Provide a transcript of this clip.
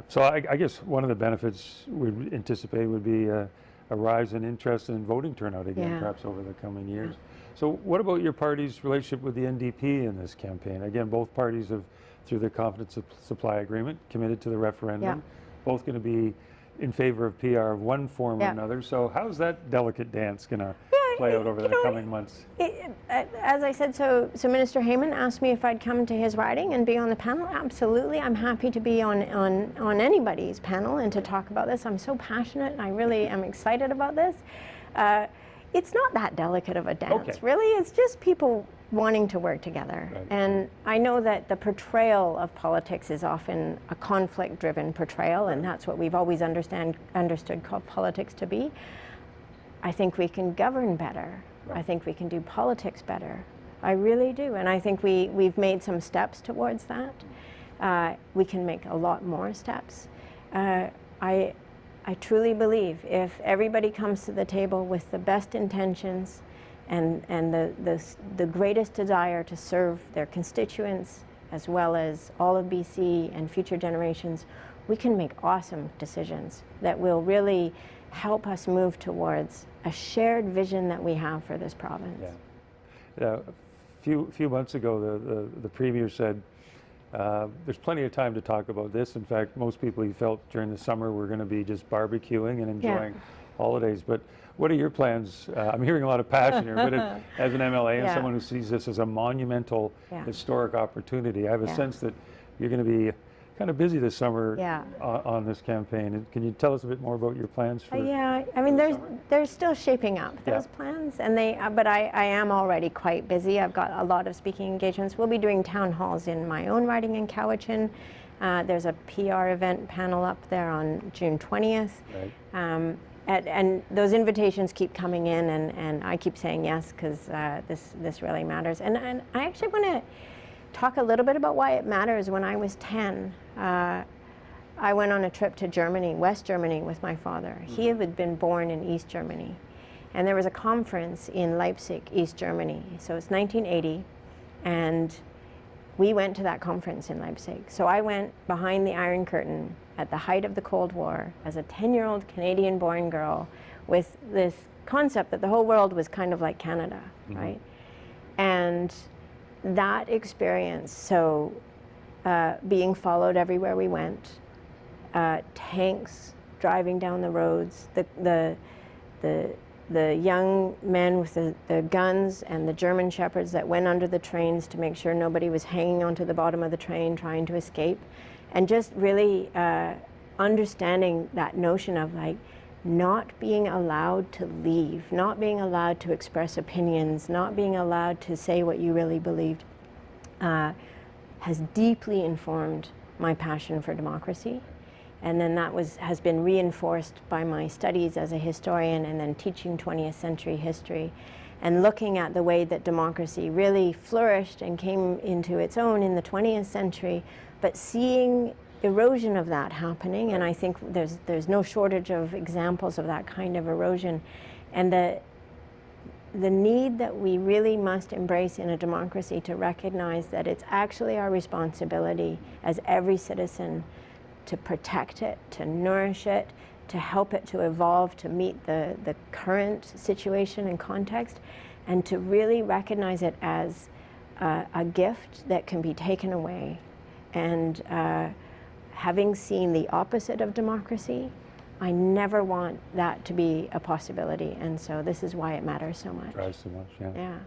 So I guess one of the benefits we'd anticipate would be a rise in interest in voting turnout again, perhaps over the coming years. So what about your party's relationship with the NDP in this campaign? Again, both parties have, through the confidence supply agreement, committed to the referendum. Both going to be in favor of PR of one form or another. So how's that delicate dance going to play out over the coming months? As I said, so Minister Heyman asked me if I'd come to his riding and be on the panel. Absolutely, I'm happy to be on anybody's panel and to talk about this. I'm so passionate, and I really am excited about this. It's not that delicate of a dance, really. It's just people wanting to work together. And I know that the portrayal of politics is often a conflict-driven portrayal, and that's what we've always understood politics to be. I think we can govern better. I think we can do politics better. I really do, and I think we've made some steps towards that. We can make a lot more steps. I truly believe if everybody comes to the table with the best intentions and the greatest desire to serve their constituents as well as all of BC and future generations, we can make awesome decisions that will really help us move towards a shared vision that we have for this province. A few months ago, the Premier said, there's plenty of time to talk about this. In fact, most people, he felt during the summer we're going to be just barbecuing and enjoying holidays. But what are your plans? I'm hearing a lot of passion here, but as an MLA and someone who sees this as a monumental historic opportunity, I have a sense that you're going to be kind of busy this summer on this campaign. And can you tell us a bit more about your plans for I mean, they're still shaping up, those plans, and but I am already quite busy. I've got a lot of speaking engagements. We'll be doing town halls in my own riding in Cowichan. There's a PR event panel up there on June 20th. And those invitations keep coming in, and I keep saying yes, because this really matters. And I actually want to talk a little bit about why it matters. When I was 10, I went on a trip to Germany, West Germany, with my father. He had been born in East Germany. And there was a conference in Leipzig, East Germany. So it's 1980, and we went to that conference in Leipzig. So I went behind the Iron Curtain at the height of the Cold War as a 10-year-old Canadian-born girl with this concept that the whole world was kind of like Canada, right? And that experience, so being followed everywhere we went, tanks driving down the roads, the young men with the guns and the German shepherds that went under the trains to make sure nobody was hanging onto the bottom of the train trying to escape, and just really understanding that notion of like not being allowed to leave, not being allowed to express opinions, not being allowed to say what you really believed, has deeply informed my passion for democracy. And then that has been reinforced by my studies as a historian and then teaching 20th century history and looking at the way that democracy really flourished and came into its own in the 20th century, but seeing erosion of that happening, and I think there's no shortage of examples of that kind of erosion, and the need that we really must embrace in a democracy to recognize that it's actually our responsibility as every citizen to protect it, to nourish it, to help it to evolve, to meet the current situation and context, and to really recognize it as a gift that can be taken away. And having seen the opposite of democracy, I never want that to be a possibility, and so this is why it matters so much. Drives so much, yeah. Yeah.